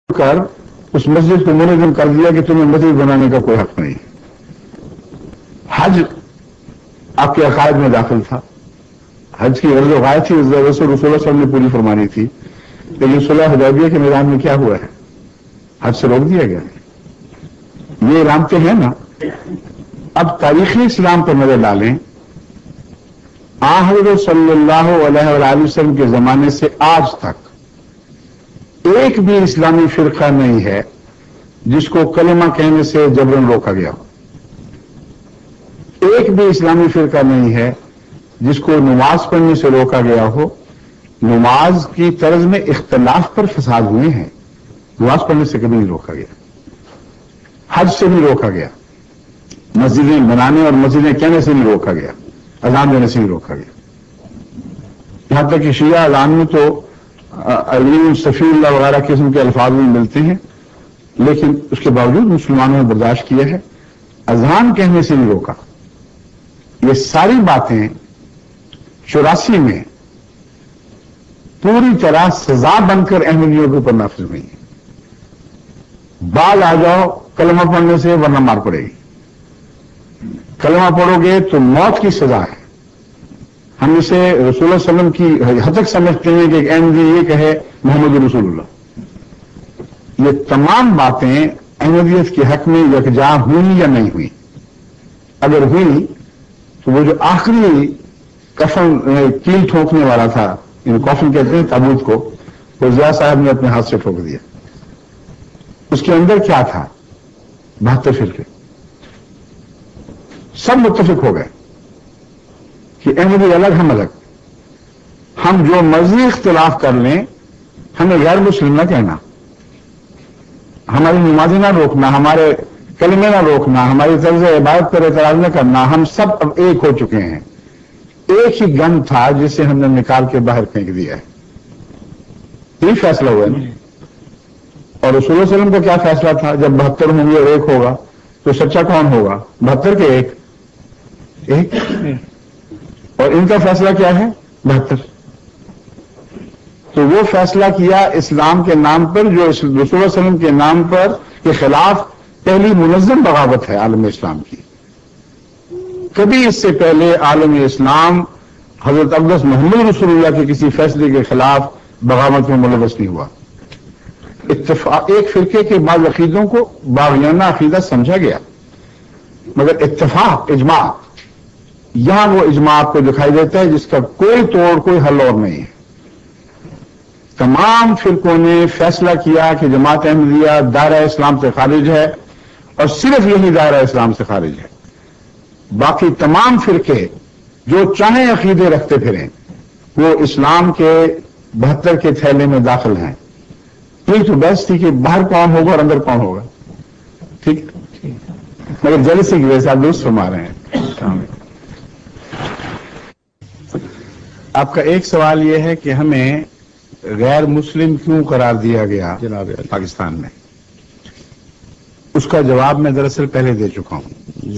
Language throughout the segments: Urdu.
کر اس مسجد کو منظم کر دیا کہ تمہیں مسجد بنانے کا کوئی حق نہیں. حج آپ کے عقائد میں داخل تھا. حج کی غرض و غایت تھی، رسول اللہ صلی اللہ علیہ وسلم نے پوری فرمانی تھی. لیکن صلح حدیبیہ کے میدان میں کیا ہوا ہے؟ حج سے روک دیا گیا. یہ علامتیں ہیں نا. اب تاریخی اسلام پر نظر ڈالیں. حضرت صلی اللہ علیہ وآلہ وسلم کے زمانے سے آج تک ایک بھی اسلامی فرقہ نہیں ہے جس کو کلمہ کہنے سے جبرن روکا گیا ہو. ایک بھی اسلامی فرقہ نہیں ہے جس کو نماز پڑھنے سے روکا گیا ہو. نماز کی طرز میں اختلاف پر فساد ہوئے ہیں. نماز پڑھنے سے کبھی نہیں روکا گیا. حج سے نہیں روکا گیا. مسجدیں بنانے اور مسجدیں کہنے سے نہیں روکا گیا. اذان دینے سے نہیں روکا گیا. یہاں تک کہ شیعہ اذان میں تو علی صفی اللہ وغیرہ قسم کے الفاظ میں ملتے ہیں، لیکن اس کے باوجود مسلمانوں نے برداشت کیا ہے. اذان کہنے سے نہیں روکا. یہ ساری باتیں 84 میں پوری طرح سزا بن کر احمدیوں کے اوپر نافذ ہوئی ہیں. بعد آ جاؤ کلمہ پڑھنے سے ورنہ مار پڑے گی. کلمہ پڑھو گے تو موت کی سزا ہے. ہم اسے رسول اللہ صلی اللہ علیہ وسلم کی حد تک سمجھتے ہیں کہ ایک احمدی یہ کہے محمد رسول اللہ. یہ تمام باتیں احمدیت کے حق میں یکجا ہوئی یا نہیں ہوئی. اگر ہوئی تو وہ جو آخری کفن کیل ٹھوکنے والا تھا، کافن کہتے ہیں تابوت کو، وہ ضیاء صاحب نے اپنے ہاتھ سے ٹھوک دیا. اس کے اندر کیا تھا؟ 72 فرقے. سب متفق ہو گئے کہ احمدی الگ ہم الگ. ہم جو مرضی اختلاف کر لیں، ہمیں غیر مسلم نہ کہنا، ہماری نمازیں نہ روکنا، ہمارے کلمے نہ روکنا، ہماری طرز عبادت پر اعتراض نہ کرنا. ہم سب اب ایک ہو چکے ہیں. ایک ہی گن تھا جسے ہم نے نکال کے باہر پھینک دیا ہے. یہ فیصلہ ہوا ہے نا. اور رسول اللہ علیہ وسلم کا کیا فیصلہ تھا؟ جب 72 ہوں گے اور ایک ہوگا تو سچا کون ہوگا؟ 72 کے ایک. اور ان کا فیصلہ کیا ہے؟ 72. تو وہ فیصلہ کیا اسلام کے نام پر، جو رسول اللہ علیہ وسلم کے نام پر کے خلاف پہلی منظم بغاوت ہے عالم اسلام کی. کبھی اس سے پہلے عالم اسلام حضرت اقدس محمد رسول اللہ کے کسی فیصلے کے خلاف بغاوت میں ملوث نہیں ہوا. اتفاق ایک فرقے کے بعض عقیدوں کو باغیانہ عقیدہ سمجھا گیا، مگر اتفاق اجماع، یہاں وہ اجماع آپ کو دکھائی دیتا ہے جس کا کوئی توڑ کوئی حل اور نہیں ہے. تمام فرقوں نے فیصلہ کیا کہ جماعت احمدیہ دائرہ اسلام سے خارج ہے، اور صرف یہی دائرہ اسلام سے خارج ہے. باقی تمام فرقے جو چاہیں عقیدے رکھتے پھریں، وہ اسلام کے 72 کے تھیلے میں داخل ہیں. یہ تو بحث تھی کہ باہر کون ہوگا اور اندر کون ہوگا. ٹھیک، مگر جلسے کی وجہ سے آپ درست فرما رہے ہیں. آپ کا ایک سوال یہ ہے کہ ہمیں غیر مسلم کیوں قرار دیا گیا جناب پاکستان میں. اس کا جواب میں دراصل پہلے دے چکا ہوں.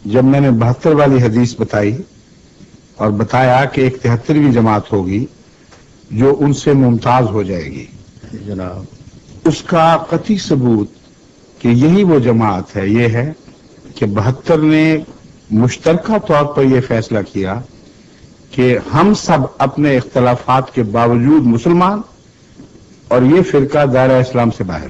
جب میں نے 72 والی حدیث بتائی اور بتایا کہ ایک 73ویں جماعت ہوگی جو ان سے ممتاز ہو جائے گی جناب، اس کا قطعی ثبوت کہ یہی وہ جماعت ہے یہ ہے کہ 72 نے مشترکہ طور پر یہ فیصلہ کیا کہ ہم سب اپنے اختلافات کے باوجود مسلمان، اور یہ فرقہ دائرہ اسلام سے باہر.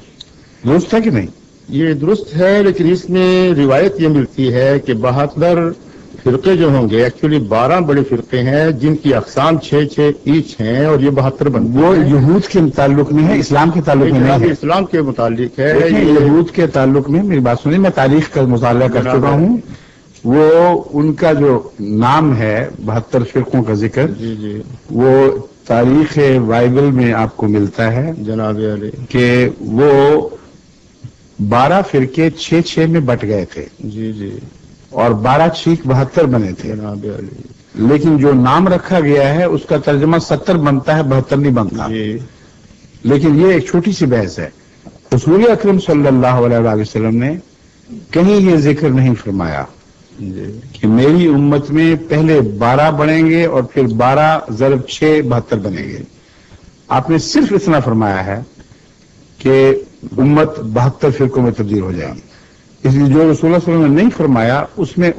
درست ہے کہ نہیں؟ یہ درست ہے، لیکن اس میں روایت یہ ملتی ہے کہ 72 فرقے جو ہوں گے، ایکچولی 12 بڑے فرقے ہیں جن کی اقسام 6 ایچ ہیں، اور یہ 72 بنتے ہیں. وہ یہود کے تعلق میں ہے، اسلام کے تعلق میں نہیں ہے. اسلام کے متعلق ہے. یہود کے تعلق میں میری بات سنیے، میں تاریخ کا مطالعہ کر چکا ہوں. وہ ان کا جو نام ہے 72 فرقوں کا ذکر، وہ تاریخ بائبل میں آپ کو ملتا ہے جناب علی کہ وہ 12 فرقے 6 میں بٹ گئے تھے. اور 12 چھیک 72 بنے تھے جناب علی. لیکن جو نام رکھا گیا ہے اس کا ترجمہ 70 بنتا ہے، 72 نہیں بنتا. لیکن یہ ایک چھوٹی سی بحث ہے. رسول اکرم صلی اللہ علیہ وسلم نے کہیں یہ ذکر نہیں فرمایا کہ میری امت میں پہلے 12 بنیں گے اور پھر 12 ضرب 6 72 بنیں گے. آپ نے صرف اتنا فرمایا ہے کہ امت 72 فرقوں میں تبدیل ہو جائے گی. اس لیے جو رسول اللہ صلی اللہ علیہ وسلم نے نہیں فرمایا اس میں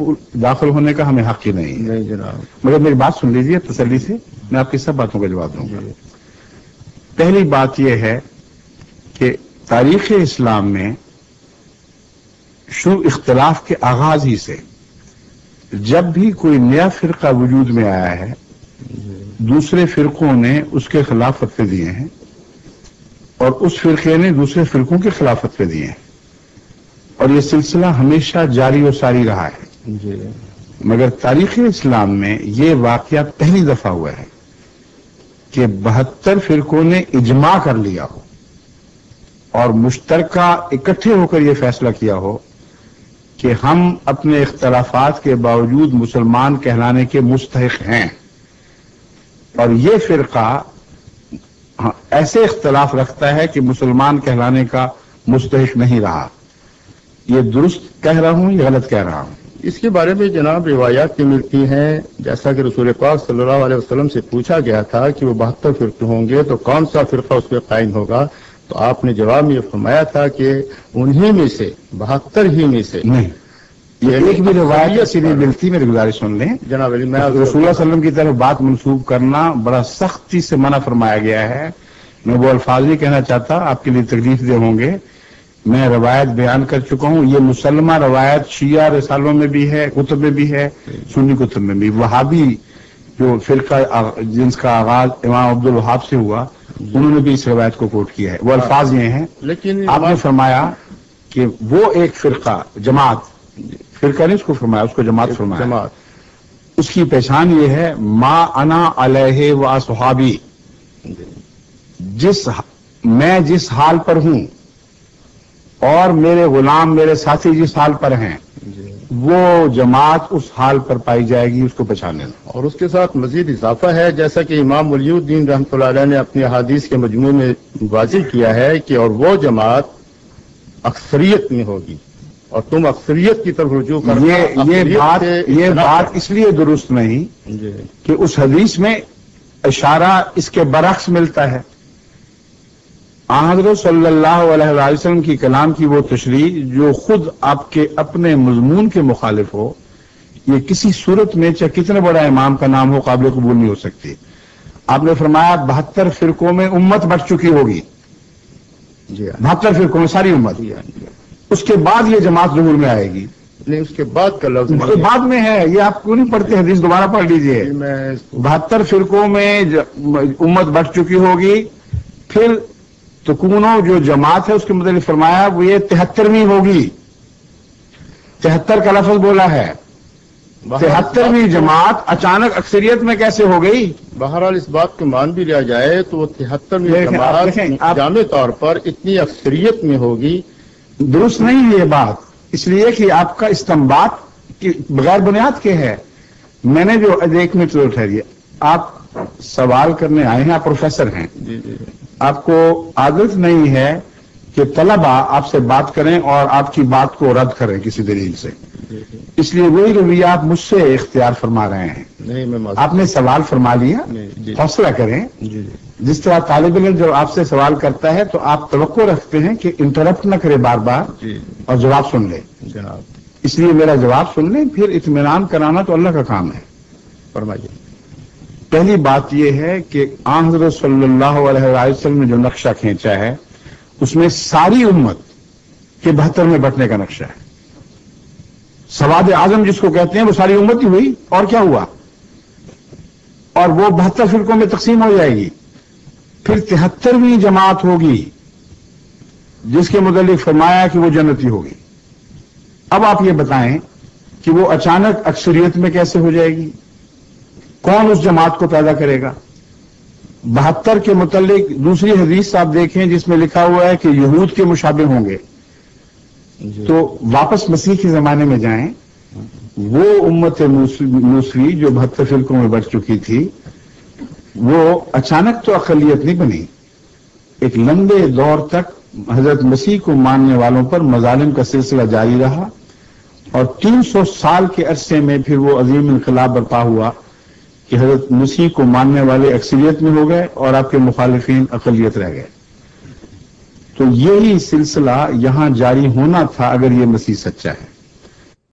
داخل ہونے کا ہمیں حق ہی نہیں. نہیں جناب. مگر میری بات سن لیجیے تسلی سے، میں آپ کی سب باتوں کا جواب دوں گا. پہلی بات یہ ہے کہ تاریخ اسلام میں شروع اختلاف کے آغاز ہی سے جب بھی کوئی نیا فرقہ وجود میں آیا ہے دوسرے فرقوں نے اس کے خلاف فتوے دیے ہیں اور اس فرقے نے دوسرے فرقوں کے خلاف فتوے دیے ہیں، اور یہ سلسلہ ہمیشہ جاری و ساری رہا ہے. مگر تاریخ اسلام میں یہ واقعہ پہلی دفعہ ہوا ہے کہ 72 فرقوں نے اجماع کر لیا ہو اور مشترکہ اکٹھے ہو کر یہ فیصلہ کیا ہو کہ ہم اپنے اختلافات کے باوجود مسلمان کہلانے کے مستحق ہیں، اور یہ فرقہ ایسے اختلاف رکھتا ہے کہ مسلمان کہلانے کا مستحق نہیں رہا. یہ درست کہہ رہا ہوں یا غلط کہہ رہا ہوں؟ اس کے بارے میں جناب روایات کی ملتی ہیں، جیسا کہ رسول پاک صلی اللہ علیہ وسلم سے پوچھا گیا تھا کہ وہ 72 فرقے ہوں گے تو کون سا فرقہ اس پہ قائم ہوگا، تو آپ نے جواب میں یہ فرمایا تھا کہ انہی میں سے 72 ہی میں سے نہیں. یہ ایک بھی روایت ایسی نہیں ملتی. میری گزارش سن لیں جناب علی. میں رسول اللہ صلی اللہ علیہ وسلم کی طرف بات منسوب کرنا بڑا سختی سے منع فرمایا گیا ہے. میں وہ الفاظ نہیں کہنا چاہتا، آپ کے لیے تکلیف دہ ہوں گے. میں روایت بیان کر چکا ہوں. یہ مسلمہ روایت شیعہ رسالوں میں بھی ہے، کتب میں بھی ہے، سنی کتب میں بھی. وہابی جو فرقہ جن کا آغاز امام عبد الوہاب سے ہوا انہوں نے بھی اس روایت کو کوٹ کیا ہے. وہ الفاظ یہ ہیں، لیکن آپ نے فرمایا کہ وہ ایک فرقہ جماعت، فرقہ نہیں اس کو فرمایا، اس کو جماعت فرمایا. جماعت اس کی پہچان یہ ہے ما انا علیہ و اصحابی، میں جس حال پر ہوں اور میرے غلام میرے ساتھی جس حال پر ہیں وہ جماعت اس حال پر پائی جائے گی، اس کو پہچانے. اور اس کے ساتھ مزید اضافہ ہے، جیسا کہ امام ولی الدین رحمۃ اللہ علیہ نے اپنی احادیث کے مجموعے میں واضح کیا ہے کہ اور وہ جماعت اکثریت میں ہوگی اور تم اکثریت کی طرف رجوع کرنا. یہ بات اس لیے درست نہیں کہ اس حدیث میں اشارہ اس کے برعکس ملتا ہے. حضرت صلی اللہ علیہ وسلم کی کلام کی وہ تشریح جو خود آپ کے اپنے مضمون کے مخالف ہو، یہ کسی صورت میں چاہے کتنے بڑا امام کا نام ہو قابل قبول نہیں ہو سکتی. آپ نے فرمایا 72 فرقوں میں امت بٹ چکی ہوگی. 72 فرقوں میں ساری امت. اس کے بعد یہ جماعت ظہور میں آئے گی. نہیں، اس کے بعد کا لفظ بعد میں ہے. یہ آپ کیوں نہیں پڑھتے؟ حدیث دوبارہ پڑھ لیجئے. 72 فرقوں میں امت بٹ چکی ہوگی. پھر تکونو جو جماعت ہے اس کے متعلق فرمایا وہ یہ 73ویں ہوگی. 73 کا لفظ بولا ہے. 73ویں جماعت اچانک اکثریت میں کیسے ہو گئی؟ بہرحال اس بات کو مان بھی لیا جائے تو وہ 73ویں جماعت جامع طور پر اتنی اکثریت میں ہوگی. درست نہیں یہ بات، اس لیے کہ آپ کا استنباط بغیر بنیاد کے ہے. میں نے جو ایک منٹ ٹھہریے، آپ سوال کرنے آئے ہیں، آپ پروفیسر ہیں. آپ کو عادت نہیں ہے کہ طلبہ آپ سے بات کریں اور آپ کی بات کو رد کریں کسی دلیل سے. اس لیے وہی رویہ آپ مجھ سے اختیار فرما رہے ہیں. آپ نے سوال فرما لیا، حوصلہ کریں. جس طرح طالب علم جب آپ سے سوال کرتا ہے تو آپ توقع رکھتے ہیں کہ انٹرپٹ نہ کرے بار بار اور جواب سن لے. اس لیے میرا جواب سن لیں، پھر اطمینان کرانا تو اللہ کا کام ہے. فرمائیے. پہلی بات یہ ہے کہ آن حضرت صلی اللہ علیہ وسلم نے جو نقشہ کھینچا ہے اس میں ساری امت کے 72 میں بٹنے کا نقشہ ہے. سواد اعظم جس کو کہتے ہیں وہ ساری امت ہی ہوئی، اور کیا ہوا؟ اور وہ 72 فرقوں میں تقسیم ہو جائے گی. پھر 73ویں جماعت ہوگی جس کے متعلق فرمایا کہ وہ جنتی ہوگی. اب آپ یہ بتائیں کہ وہ اچانک اکثریت میں کیسے ہو جائے گی؟ کون اس جماعت کو پیدا کرے گا؟ 72 کے متعلق دوسری حدیث آپ دیکھیں جس میں لکھا ہوا ہے کہ یہود کے مشابہ ہوں گے. تو واپس مسیح کے زمانے میں جائیں، وہ امت موسوی جو 72 فرقوں میں بٹ چکی تھی وہ اچانک تو اقلیت نہیں بنی. ایک لمبے دور تک حضرت مسیح کو ماننے والوں پر مظالم کا سلسلہ جاری رہا اور 300 سال کے عرصے میں پھر وہ عظیم انقلاب برپا ہوا کہ حضرت مسیح کو ماننے والے اکثریت میں ہو گئے اور آپ کے مخالفین اقلیت رہ گئے. تو یہی سلسلہ یہاں جاری ہونا تھا اگر یہ مسیح سچا ہے.